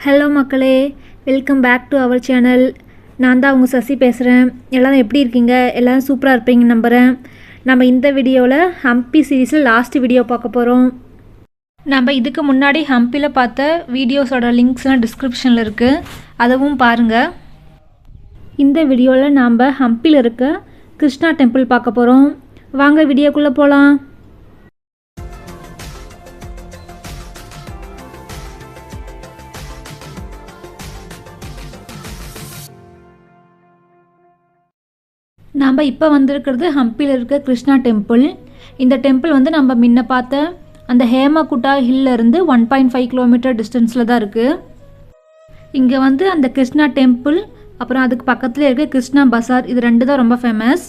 Hello மக்களே, welcome back to our channel. நான் தான் உங்கள் சசி பேசுகிறேன். எல்லோரும் எப்படி இருக்கீங்க? எல்லோரும் சூப்பராக இருப்பீங்கன்னு நம்புகிறேன். நம்ம இந்த வீடியோவில் ஹம்பி சீரீஸில் லாஸ்ட் வீடியோ பார்க்க போகிறோம். நம்ம இதுக்கு முன்னாடி ஹம்பியில் பார்த்த வீடியோஸோட லிங்க்ஸ்லாம் டிஸ்கிரிப்ஷனில் இருக்குது, அதுவும் பாருங்கள். இந்த வீடியோவில் நாம் ஹம்பியில் இருக்க கிருஷ்ணா டெம்பிள் பார்க்க போகிறோம். வாங்க வீடியோக்குள்ளே போகலாம். நாம் இப்போ வந்திருக்கிறது ஹம்பியில் இருக்க கிருஷ்ணா டெம்பிள். இந்த டெம்பிள் நம்ம முன்ன பார்த்த அந்த ஹேமகுட்டா ஹில்லேருந்து 1.5 கிலோமீட்டர் டிஸ்டன்ஸில் தான் இருக்குது. இங்கே அந்த கிருஷ்ணா டெம்பிள், அப்புறம் அதுக்கு பக்கத்தில் இருக்க கிருஷ்ணா பசார், இது ரெண்டு தான் ரொம்ப ஃபேமஸ்.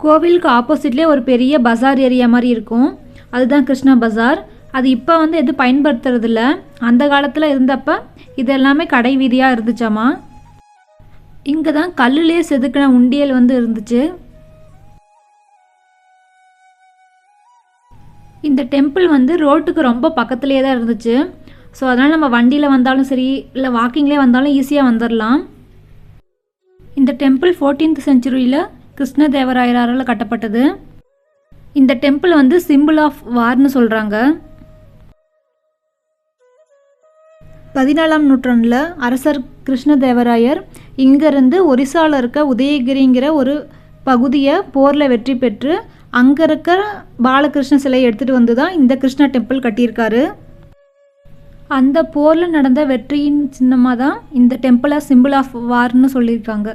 கோவிலுக்கு ஆப்போசிட்லேயே ஒரு பெரிய பசார் ஏரியா மாதிரி இருக்கும், அதுதான் கிருஷ்ணா பசார். அது இப்போ எதுவும் பயன்படுத்துறதில்ல. அந்த காலத்தில் இருந்தப்போ இது எல்லாமே கடை வீதியாக இருந்துச்சாமா. இங்கே தான் கல்லுலேயே செதுக்கின உண்டியல் இருந்துச்சு. இந்த டெம்பிள் ரோட்டுக்கு ரொம்ப பக்கத்துலேயே தான் இருந்துச்சு. ஸோ அதனால் நம்ம வண்டியில் வந்தாலும் சரி, இல்லை வாக்கிங்லேயே வந்தாலும் ஈஸியாக வந்துடலாம். இந்த டெம்பிள் 14th செஞ்சுரியில் கிருஷ்ணதேவராயரால் கட்டப்பட்டது. இந்த டெம்பிள் சிம்பிள் ஆஃப் வார்னு சொல்கிறாங்க. 14ஆம் நூற்றாண்டில் அரசர் கிருஷ்ணதேவராயர் இங்கேருந்து ஒரிசாவில் இருக்க உதயகிரிங்கிற ஒரு பகுதியை போரில் வெற்றி பெற்று அங்கே இருக்க பாலகிருஷ்ண சிலையை எடுத்துகிட்டு தான் இந்த கிருஷ்ணா டெம்பிள் கட்டியிருக்காரு. அந்த போரில் நடந்த வெற்றியின் சின்னமாக தான் இந்த டெம்பிளை சிம்பிள் ஆஃப் வார்னு சொல்லியிருக்காங்க.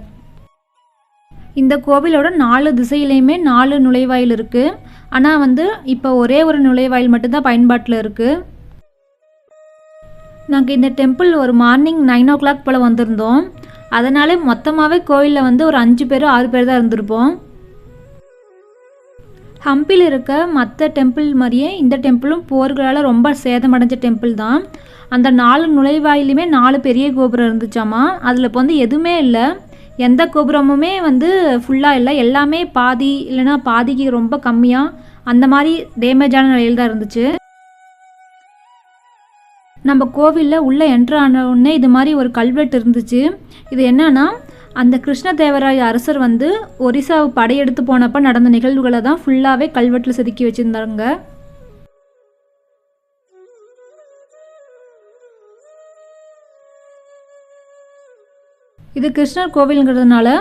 இந்த கோவிலோட 4 திசையிலையுமே 4 நுழைவாயில் இருக்குது. ஆனால் இப்போ ஒரே ஒரு நுழைவாயில் மட்டும்தான் பயன்பாட்டில் இருக்குது. நாங்கள் இந்த டெம்பிள் ஒரு மார்னிங் 9 o'clock போல் வந்திருந்தோம். அதனாலே மொத்தமாகவே கோயிலில் ஒரு 5 பேர் 6 பேர் தான் இருந்திருப்போம். ஹம்பியில் இருக்க மற்ற டெம்பிள் மாதிரியே இந்த டெம்பிளும் போர்களால் ரொம்ப சேதமடைஞ்ச டெம்பிள் தான். அந்த 4 நுழைவாயிலுமே 4 பெரிய கோபுரம் இருந்துச்சாமா. அதில் இப்போ எதுவுமே இல்லை, எந்த கோபுரமுமே ஃபுல்லாக இல்லை, எல்லாமே பாதி இல்லைன்னா பாதிக்கு ரொம்ப கம்மியாக அந்த மாதிரி டேமேஜான நிலையில் தான் இருந்துச்சு. நம்ம கோவிலில் உள்ளே என்ட்ரு ஆன உடனே இது மாதிரி ஒரு கல்வெட்டு இருந்துச்சு. இது என்னன்னா, அந்த கிருஷ்ணதேவராய அரசர் ஒரிசாவை படையெடுத்து போனப்போ நடந்த நிகழ்வுகளை தான் ஃபுல்லாகவே கல்வெட்டில் செதுக்கி வச்சுருந்தாங்க. இது கிருஷ்ணர் கோவிலுங்கிறதுனால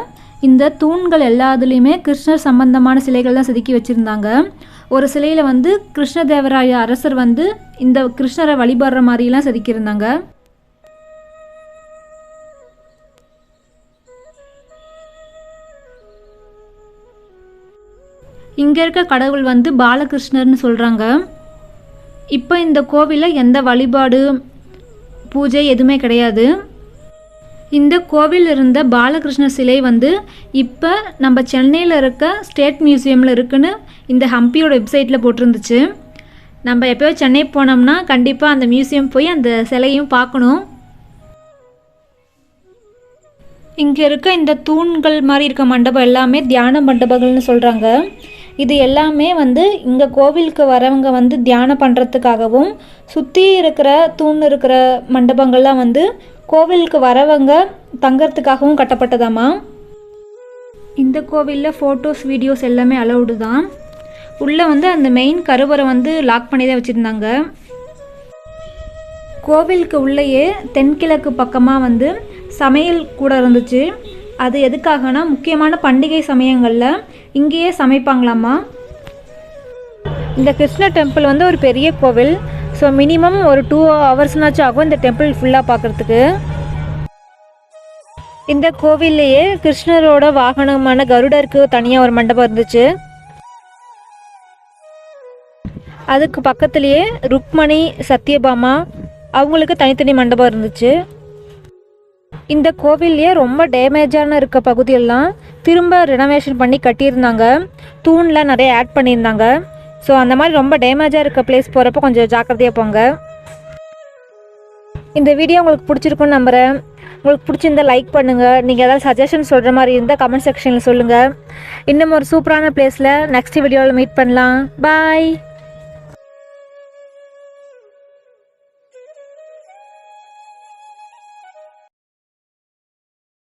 இந்த தூண்கள் எல்லாத்துலேயுமே கிருஷ்ணர் சம்பந்தமான சிலைகள் தான் செதுக்கி வச்சுருந்தாங்க. ஒரு சிலையில் கிருஷ்ணதேவராய அரசர் இந்த கிருஷ்ணரை வழிபடுற மாதிரிலாம் செதுக்கியிருந்தாங்க. இங்கே இருக்க கடவுள் பாலகிருஷ்ணர்னு சொல்கிறாங்க. இப்போ இந்த கோவிலில் எந்த வழிபாடு பூஜை எதுவுமே கிடையாது. இந்த கோவில் இருந்த பாலகிருஷ்ணர் சிலை இப்போ நம்ம சென்னையில் இருக்க ஸ்டேட் மியூசியமில் இருக்குன்னு இந்த ஹம்பியோட வெப்சைட்டில் போட்டிருந்துச்சு. நம்ம எப்போயோ சென்னை போனோம்னா கண்டிப்பாக அந்த மியூசியம் போய் அந்த சிலையும் பார்க்கணும். இங்கே இருக்க இந்த தூண்கள் மாதிரி இருக்க மண்டபம் எல்லாமே தியான மண்டபங்கள்னு சொல்கிறாங்க. இது எல்லாமே இங்கே கோவிலுக்கு வரவங்க தியானம் பண்ணுறதுக்காகவும், சுற்றி இருக்கிற தூண் இருக்கிற மண்டபங்கள்லாம் கோவிலுக்கு வரவங்க தங்கறதுக்காகவும் கட்டப்பட்டதாமா. இந்த கோவிலில் ஃபோட்டோஸ் வீடியோஸ் எல்லாமே அலௌடு தான். உள்ளே அந்த மெயின் கருவறை லாக் பண்ணி தான் வச்சுருந்தாங்க. கோவிலுக்கு உள்ளேயே தென்கிழக்கு பக்கமாக சமையல் கூட இருந்துச்சு. அது எதுக்காகனா, முக்கியமான பண்டிகை சமயங்களில் இங்கேயே சமைப்பாங்களாமா. இந்த கிருஷ்ண டெம்பிள் ஒரு பெரிய கோவில். ஸோ மினிமம் ஒரு 2 hours ஆகும் இந்த டெம்பிள் ஃபுல்லாக பார்க்குறதுக்கு. இந்த கோவில்லையே கிருஷ்ணரோட வாகனமான கருடருக்கு தனியாக ஒரு மண்டபம் இருந்துச்சு. அதுக்கு பக்கத்துலேயே ருக்மணி, சத்யபாமா அவங்களுக்கு தனித்தனி மண்டபம் இருந்துச்சு. இந்த கோவில்லையே ரொம்ப டேமேஜான இருக்க பகுதியெல்லாம் திரும்ப ரெனோவேஷன் பண்ணி கட்டியிருந்தாங்க. தூண்லாம் நிறைய ஆட் பண்ணியிருந்தாங்க. ஸோ அந்த மாதிரி ரொம்ப டேமேஜாக இருக்க பிளேஸ் போகிறப்போ கொஞ்சம் ஜாக்கிரதையாக போங்க. இந்த வீடியோ உங்களுக்கு பிடிச்சிருக்குன்னு நம்புகிறேன். உங்களுக்கு பிடிச்சிருந்தால் லைக் பண்ணுங்கள். நீங்கள் ஏதாவது சஜஷன் சொல்கிற மாதிரி இருந்தால் கமெண்ட் செக்ஷனில் சொல்லுங்கள். இன்னும் ஒரு சூப்பரான பிளேஸில் நெக்ஸ்ட் வீடியோவில் மீட் பண்ணலாம். பாய்.